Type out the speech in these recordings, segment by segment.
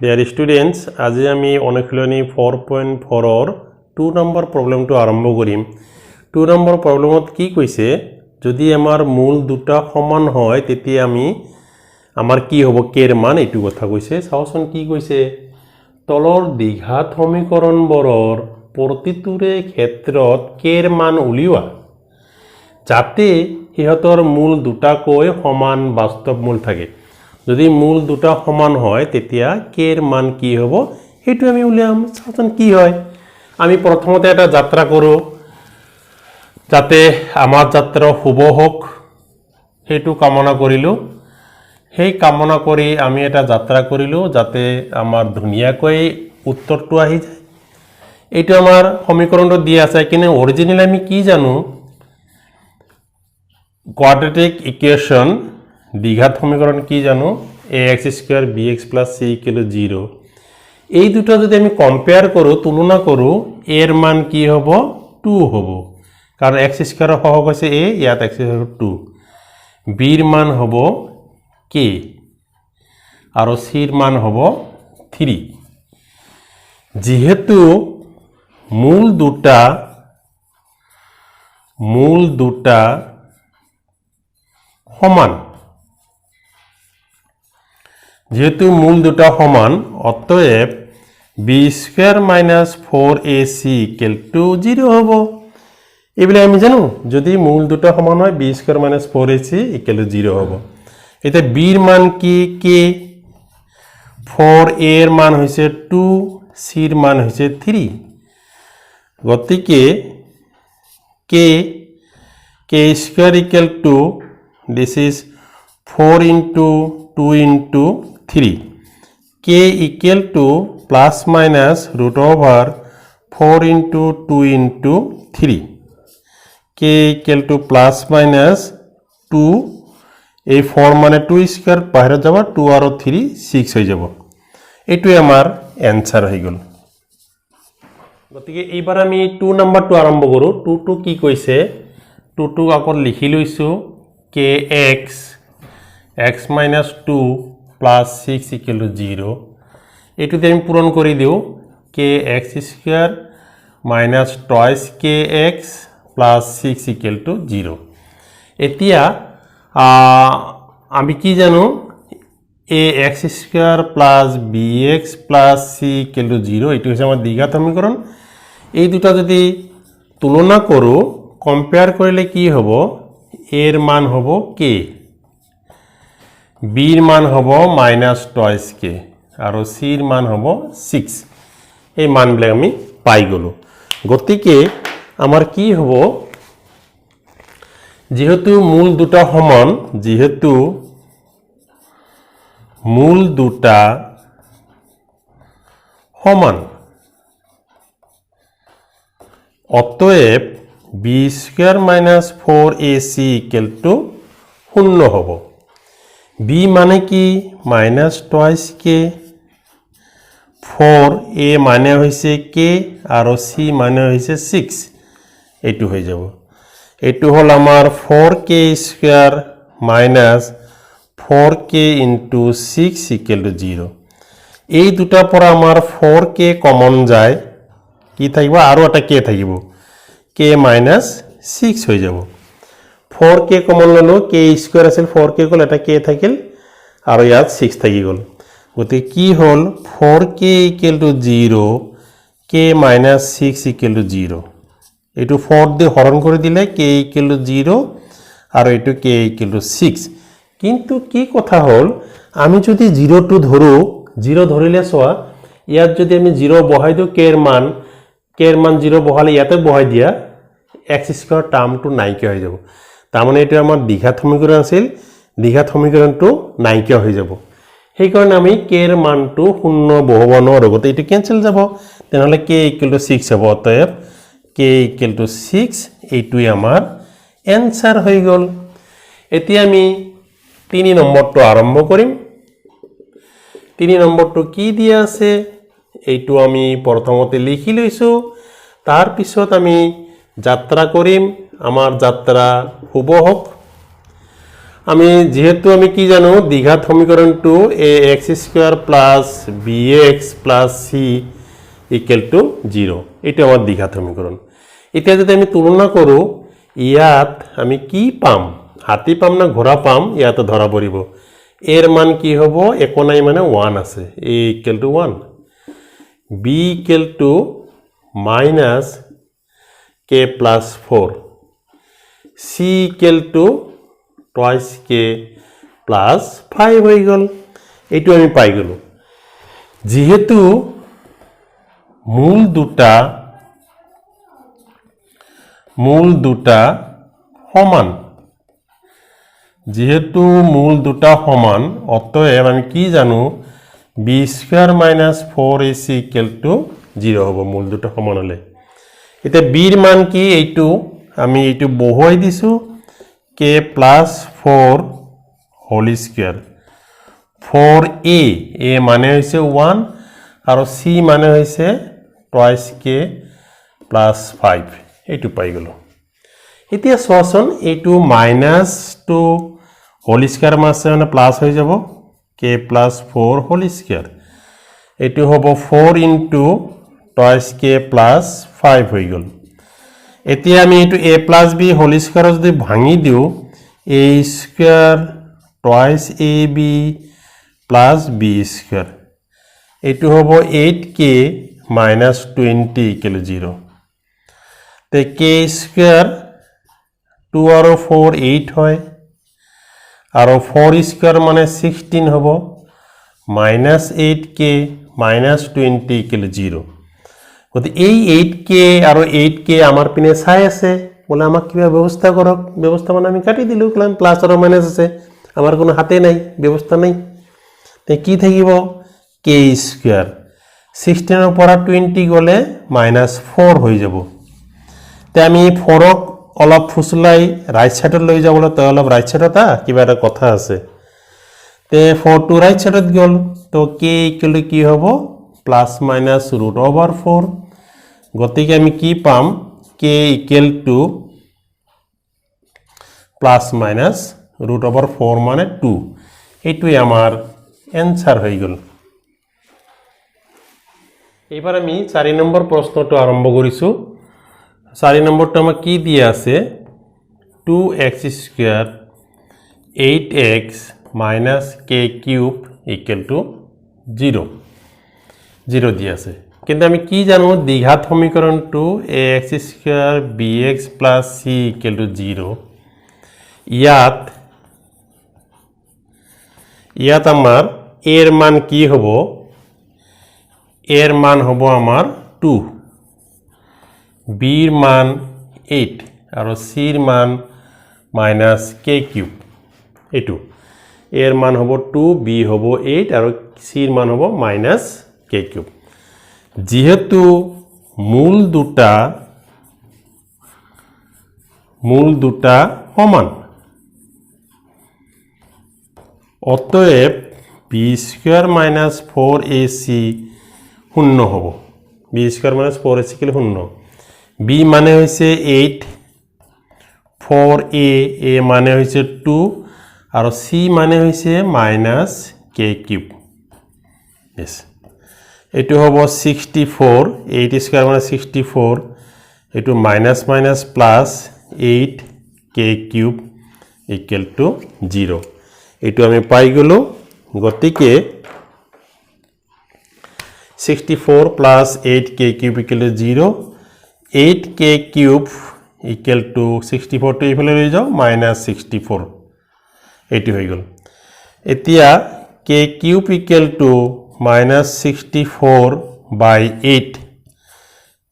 Dear students, আজি আমি অনুশীলনী 4.4 or 2 নম্বৰ প্ৰবলেমটো আৰম্ভ কৰিম 2 নম্বৰ প্ৰবলেমত কি কৈছে যদি আমাৰ মূল দুটা সমান হয় তেতিয়া আমি আমাৰ কি হ'ব k ৰ মান এটো কথা কৈছে চাওচোন কি কৈছে তলৰ দ্বিঘাত সমীকৰণবোৰৰ প্ৰতিটোৰে ক্ষেত্ৰত k ৰ মান উলিওৱা যাতে ইহতৰ মূল দুটাকৈ সমান বাস্তৱ মূল থাকে যদি মূল দুটা সমান হয় তেতিয়া k এর মান কি হবে হেতু আমি উলিয়াম চাওচোন কি হয় আমি প্রথমতে এটা যাত্রা করো যাতে আমার যাত্রা শুভ হোক হেতু কামনা করিলো সেই কামনা কৰি আমি এটা যাত্ৰা কৰিলো যাতে আমাৰ ধুনিয়াকৈ উত্তৰটো আহি যায় এইটো আমাৰ সমীকৰণটো দিয়া আছে কিন্তু অৰিজিনালি আমি কি জানো quadratic equation দ্বিঘাত সমীকরণ কি জানো ax স্কয়ার bx + c = 0 এই দুটো যদি আমি কম্পেয়ার করো তুলনা করো a এর মান কি হবে 2 হবে কারণ x স্কয়ার সহগ আছে a ইয়াত x স্কয়ার 2 b এর মান হবে k আর c এর মান হবে 3 যেহেতু মূল দুটা সমান যেহেতু মূল দুটা সমান অতএব b² - 4ac = 0 হবে এবিলে আমি জানো যদি মূল দুটা সমান হয় b² - 4ac = 0 হবে এটা b এর মান কি k 4a এর মান হইছে 2 c এর মান হইছে 3 গতিকে k² = this is 4 into 2 into 3 k equal to plus minus root over 4 into 2 into 3 k equal to plus minus 2 এই 4 মানে 2 স্কয়ার বাইরে যাব 2 আর 3 6 হয়ে যাব এটাই আমার आंसर হয়ে গেল গতিকে এইবার আমি 2 নাম্বারটো আরম্ভ করো 2 কি কইছে 2 আকর লিখি লইছো kx x minus 2 plus 6 equal to 0 এটুতে আমি পূরণ করে দিও kx square minus twice kx plus 6 equal to 0 এতিয়া আমি কি জানো ax square plus bx plus c equal to 0 এটু হচ্ছে আমার দ্বিঘাত সমীকরণ এই দুটো যদি তুলনা করো কম্পেয়ার করলে কি হবে এর মান হবে k b এর মান হবে minus twice k আর c এর মান হবে 6 এই মানগুলো আমি পাই গলো গতিকে আমার কি হবে যেহেতু মূল দুটা সমান অতএব b² - 4ac = 0 হবে b মানে কি minus twice k 4a মানে হইছে k আর c মানে হইছে 6 এটু হয়ে যাব এটু হল আমার 4k² - 4k into 6 = 0 এই দুটা পর আমার 4k কমন যায় কি থাকবে আরো একটা k থাকিব k - 6 হয়ে যাব 4k কমন ললো k স্কয়ার আছিল 4k কল এটা k থাকিল আর ইয়াত 6 থাকি গল গতি কি হল 4k = 0 k - 6 = 0 এটু 4 দিয়ে হরণ করে দিলে k = 0 আর এটু k = 6 কিন্তু কি কথা হল আমি যদি 0 টু ধরো 0 ধরিলে সোয়া ইয়াত যদি আমি 0 বহাই দিও k এর মান 0 বহালে ইয়াতে বহাই দিয়া x² টার্মটো নাইকিয়া হয়ে যাব তার মানে এটা আমার দ্বিঘাত সমীকরণ আছিল দ্বিঘাত সমীকরণটো নাইকিয়া হয়ে যাব সেই কারণে আমি k এর মানটো 0 বহাব নোৱাৰো গতে এটা ক্যান্সেল যাব তেনহলে k = 6 হ'ব অতএব k = 6 এইটোই আমার आंसर হয়ে গল এতিয়া আমি 3 নম্বরটো আরম্ভ কৰিম 3 নম্বৰটো কি দিয়া আছে এইটো আমি প্ৰথমতে লিখি লৈছো তার পিছত আমি যাত্রা করিম আমার যাত্রা শুভ হোক আমি যেহেতু আমি কি জানো দ্বিঘাত সমীকরণটো ax square plus bx plus c equal to 0 এটা আমার দ্বিঘাত সমীকরণ এটা যদি আমি তুলনা করো ইয়াত আমি কি পাম হাতি পাম না ঘোড়া পাম ইয়াত ধরা পড়িব এর মান কি হব একোনাই মানে 1 আছে a equal to 1 b equal to minus k plus 4 c equal to twice k plus 5 হয়ে গেল এইটো আমি পাই গেল যেহেতু মূল দুটা সমান যেহেতু মূল দুটা সমান অতএব আমি কি জানো b square minus 4ac equal to 0 হ'ব মূল দুটা সমান হলে এটা b এর মান কি এইটো আমি এইটো বহুৱাই দিছো k plus 4 whole square 4a a মানে হইছে 1 আর c মানে হইছে twice k plus 5 এইটো পাই গেল এতিয়া সসন এইটো minus 2 whole square মাসে মানে প্লাস হই যাব k plus 4 whole square এইটো হ'ব 4 into twice k plus 5 হই গেল এতিয়া আমি এইটো a plus b whole square যদি ভাঙি দিও a square twice ab plus b square এইটো হ'ব 8k minus 20 equal 0 তে k square 2 আৰু 4 8 হয় আৰু 4 square মানে 16 হ'ব minus 8k minus 20 equal 0 গতি এই 8k আৰু 8k আমাৰ পিনে চাই আছে বলে আমাক কিবা ব্যৱস্থা কৰক ব্যৱস্থা মানে আমি কাটি দিলু কাৰণ প্লাস আৰু মাইনাস আছে আমাৰ কোনো হাতে নাই ব্যৱস্থা নাই তে কি থাকিব k স্কয়াৰ 16 এৰ পৰা 20 গলে -4 হৈ যাব তে আমি 4 ক অলপ ফুসলাই রাইট সাইডত লৈ যাবলৈ তো অলপ রাইট সাইডত কিবা এটা কথা আছে তে 4 টু রাইট সাইডত গল তো k ইকুয়াল টু কি হ'ব প্লাস মাইনাস √/4 গতিকে আমি কি পাম k equal to plus minus √/4 মানে 2 এইটোই আমার অ্যানসার হই গেল এবার আমি 4 নম্বর প্রশ্নটো আরম্ভ করিছো 4 নম্বরটা আমার কি দিয়ে আছে 2x square 8x minus k cube equal to 0 0 দিয়ে আছে কিন্তু আমি কি জানো দ্বিঘাত সমীকরণটো ax square bx plus c equal to 0 ইয়াত আমার এর মান কি হব এর মান হব আমার 2 b এর মান 8 আর c এর মান মাইনাস k কিউব এটু এর মান হব 2 b হব 8 আর c এর মান হব মাইনাস k কিউব যেহেতু মূল দুটা সমান অতএব b স্কয়ার মাইনাস 4ac শূন্য হব b স্কয়ার মাইনাস 4ac কি শূন্য b মানে হইছে 8 4a a মানে হইছে 2 আর c মানে হইছে মাইনাস k কিউব yes এটো হব 64 8 স্কয়ার মানে 64 এটো minus minus plus 8 k cube equal to 0 এটো আমি পাই গেল গতিকে 64 plus 8k cube equal to 0 8k cube equal to 64 to এইফালে লৈ যাও minus 64 এটি হৈ গল এতিয়া k cube equal to minus 64 by 8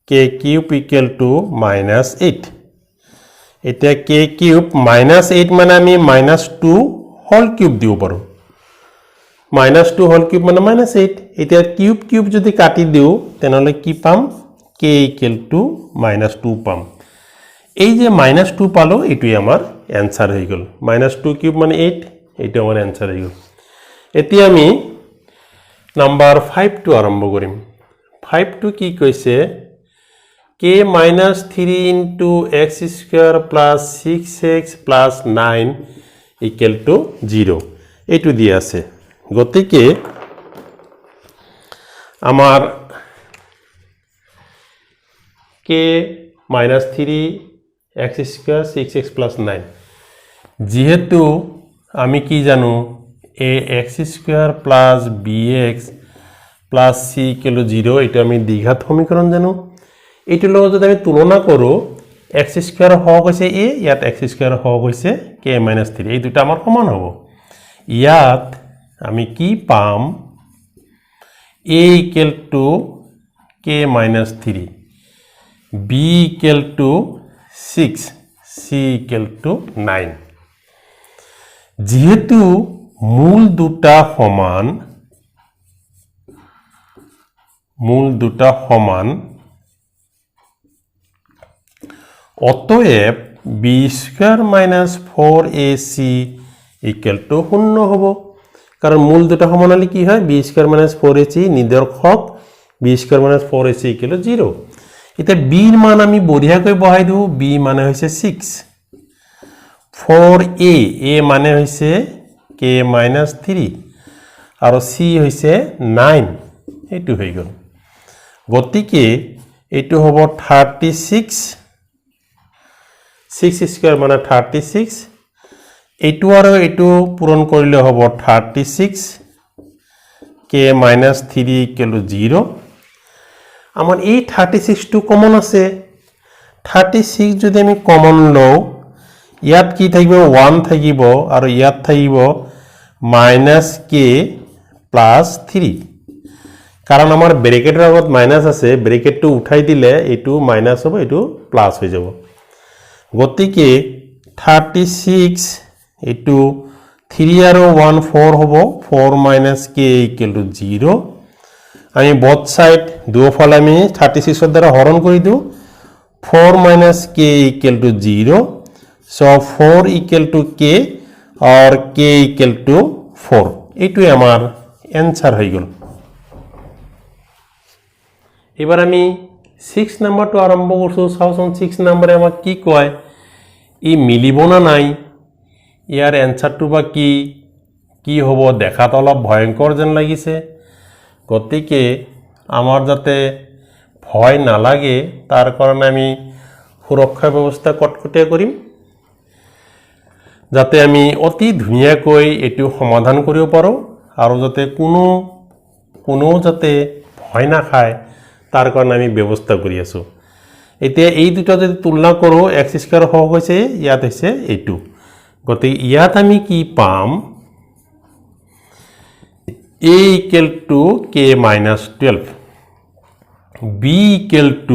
k cube equal to minus 8 এতিয়া k cube minus 8 মানে আমি minus 2 whole cube দিব পাৰো minus 2 whole cube মানে minus 8 এতিয়া cube cube যদি কাটি দিও তেনলে কি পাম k equal to minus 2 পাম এই যে minus 2 পালো এটুই আমার অ্যানসার হই গল minus 2 cube মানে 8 এটা আমার অ্যানসার হই গল এতিয়া আমি নাম্বার 5 টু আরম্ভ করিম 5 টু কি কইছে k minus 3 into x square plus 6x plus 9 equal to 0 এইটো দিয়া আছে গতিকে আমাৰ k minus 3 x square 6x plus 9 যেহেতু আমি কি জানো a x square plus bx plus c equal to 0 এটা আমি দ্বিঘাত সমীকরণ জানো এইটোৰ লগত যদি আমি তুলনা কৰো x square হওক হৈছে a ইয়াত x square হওক হৈছে k minus 3 এই দুটা আমাৰ সমান হ'ব ইয়াত আমি কি পাম a equal to k minus 3 b equal to 6 c equal to 9 যেহেতু মূল দুটা সমান অতএব b square minus 4ac equal to 0 হ'ব কারণ মূল দুটা সমান হলে কি হয় b square minus 4ac নিদর্শক b square minus 4ac equal to 0 এটা b এর মান আমি বঢ়িয়াকৈ বহাই দিও b মানে হৈছে 6 4a a মানে হৈছে k minus 3 আৰু c হৈছে 9 এইটো হৈ গল গতিকে এইটো হ'ব 36 6 স্কয়ার মানে 36 এইটো আৰু এইটো পূৰণ কৰিলে হ'ব 36 k minus 3 equal to 0 আমার এই 36 টো কমন আছে 36 যদি আমি কমন লও ইয়াত কি থাকিব 1 থাকিব আৰু ইয়াত থাকিব -k + 3 কারণ আমার ব্র্যাকেটের আগত মাইনাস আছে ব্র্যাকেটটো উঠাই দিলে এটো মাইনাস হ'ব এটো প্লাস হৈ যাব গতিকে 36 এটো 3 আৰু 1 4 হ'ব 4 - k = 0 আমি both side দুফালে আমি 36 এর দ্বারা হরণ কৰি দিও 4 - k = 0 so 4 = k or k = 4 এইটোই আমার आंसर হৈ গল এবার আমি 6 নাম্বারটো আৰম্ভ কৰছো চাওচোন 6 নম্বৰে আমাক কি কয় ই মিলিব না নাই ইয়াৰ आंसरটো বা কি হ'ব দেখাত অলপ ভয়ঙ্কর যেন লাগিছে গতিকে আমার যাতে ভয় না লাগে তার কারণে আমি সুরক্ষা ব্যবস্থা কটকটীয়া কৰিম যাতে আমি অতি ধুনিয়াকৈ এটো সমাধান কৰিব পাৰো আৰু যাতে কোনো যাতে ভয় না খায় তাৰ কাৰণে আমি ব্যবস্থা কৰি আছো এতিয়া এই দুটা যদি তুলনা কৰো x স্কয়ার হওক হৈছে ইয়াত হৈছে এটো গতিকে ইয়াত আমি কি পাম a = k - 12 b = 2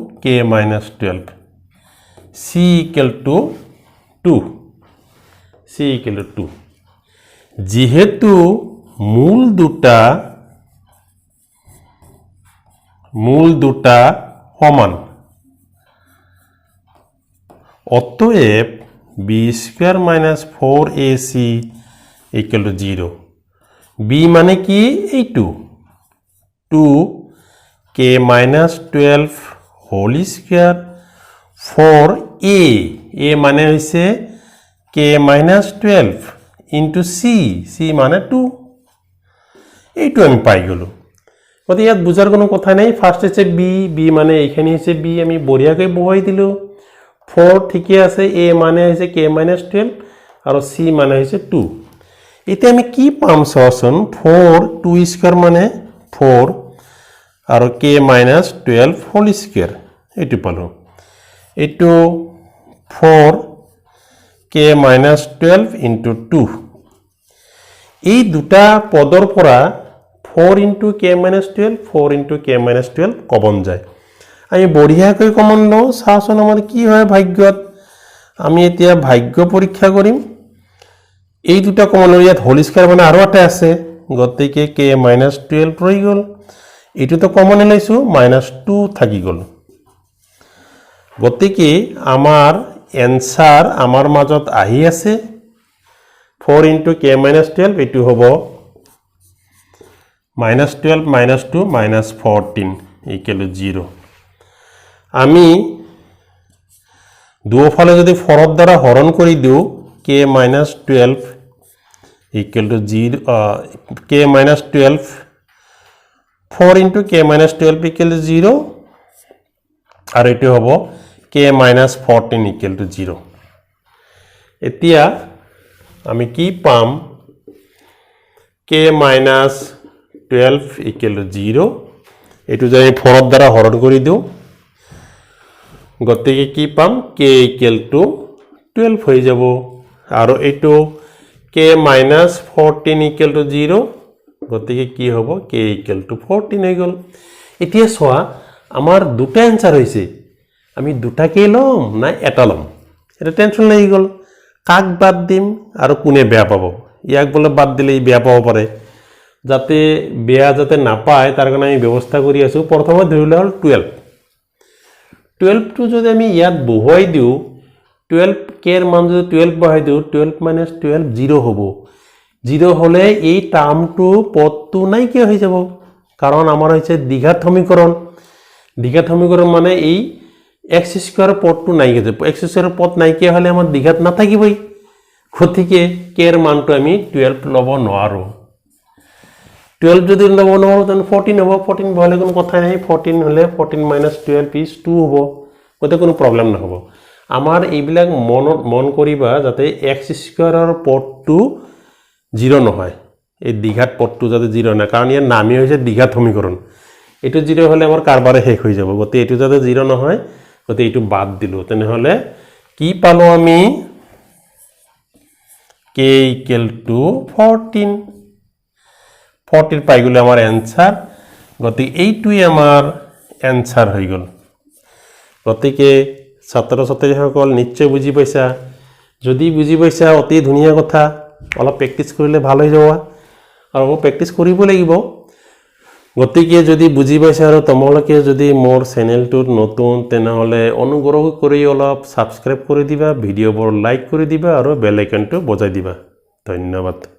* k - 12 c = 2 যেহেতু মূল দুটা সমান অতএব b স্কয়ার - 4ac = 0 b মানে কি এইটো 2 k - 12 whole square 4a a মানে হৈছে k - 12 into c মানে 2 এইটো আমি পাই গলো গতি ইয়াত বুজাৰ কোনো কথা নাই ফার্স্ট আছে b মানে এইখানি আছে b আমি বঢ়িয়াকৈ বহাই দিলো 4 ঠিকই আছে a মানে হৈছে k - 12 আৰু c মানে হৈছে 2 এতে আমি কি পাম সসন 4 2 স্কয়ার মানে 4 আৰু k - 12 হোল স্কয়ার এটো পালো এটো 4 k - 12 into 2 এই দুটা পদৰ পৰা 4 * k - 12 4 * k - 12 কমন যায় আমি বঢ়িয়াকৈ কমন লও সাসন আমাৰ কি হয় ভাগ্যত আমি এতিয়া ভাগ্য পৰীক্ষা কৰিম এই দুটা কমন ইয়াত হোল স্কয়াৰ মানে আৰু এটা আছে গতিকে k - 12 ৰৈ গল এটো তো কমন লৈছো -2 থাকি গল গতিকে আমাৰ आंसर আমাৰ মাজত আহি আছে 4 * k - 12 এটো হ'ব -12 - 2 -14 = 0 আমি দুয়োফালে যদি 4 দ্বাৰা হৰণ কৰি দিওঁ k minus 12 equal to 0 k minus 12 4 into k minus 12 equal to 0 আৰু এটো হ'ব k minus 14 equal to 0 এতিয়া আমি কি পাম k minus 12 equal to 0 এটো যদি 4 দ্বাৰা হৰণ কৰি দিওঁ গতিকে কি পাম k equal to 12 হৈ যাব আৰু এটো k minus 14 equal to 0 গতিকে কি হ'ব k equal to 14 হৈ গল এতিয়া সোয়া আমাৰ দুটা आंसर হৈছে আমি দুটা কে লম না এটা লম এটা টেনশন লাগি গল কাক বাদ দিম আৰু কোনে বেয়া পাব ইয়াক বলে বাদ দিলে ই বেয়া পাব পাৰে যাতে বেয়া যাতে না পায় তাৰ কাৰণে আমি ব্যৱস্থা কৰি আছো প্ৰথমে ধৰিলে হল 12 টু যদি আমি ইয়াত বহুৱাই দিও 12 কে এর মান যদি 12 বহাই দিও 12 minus 12 0 হ'ব 0 হলে এই টার্মটো পদটো নাই কি হৈ যাব কারণ আমাৰ হৈছে দ্বিঘাত সমীকরণ মানে এই x স্কয়ার পদটো নাই কি যাব x স্কয়ার পদ নাই কি হলে আমাৰ দ্বিঘাত না থাকিবই গতিকে k এৰ মানটো আমি 12 লব নোৱাৰো 12 যদি লব নোৱাৰো তেন 14 হ'ব 14 বহালে কোনো কথা নাই 14 হলে 14 minus 12 is 2 হ'ব কতে কোনো প্ৰবলেম না হ'ব আমাৰ এইবিলাক মন কৰিবা যাতে x স্কয়াৰৰ পদটো 0 নহয় এই দ্বিঘাত পদটো যাতে 0 না কাৰণ ইয়াৰ নামই হৈছে দ্বিঘাত সমীকৰণ এটো 0 হলে আমাৰ কাৰবাৰে শেষ হৈ যাব গতে এটো যাতে 0 নহয় গতে এটো বাদ দিলো তেনে হলে কি পালো আমি k equal to 14 14 পাই গলে আমাৰ आंसर গতি এইটোই আমাৰ आंसर হৈ গল গতিকে ছাত্ৰ ছাত্ৰীসকল নিশ্চয় বুজি পাইছা যদি বুজি পাইছা অতি ধুনিয়া কথা অলপ প্ৰেক্টিস কৰিলে ভাল হৈ যাব আৰু প্ৰেক্টিস কৰিব লাগিব গতিকে যদি বুজি পাইছা আৰু তোমালোকে যদি মোৰ চেনেলটো নতুন তেনেহলে অনুগ্ৰহ কৰি অলপ সাবস্ক্ৰাইব কৰি দিবা ভিডিঅ'বোৰ লাইক কৰি দিবা আৰু বেল আইকনটো বজাই দিবা ধন্যবাদ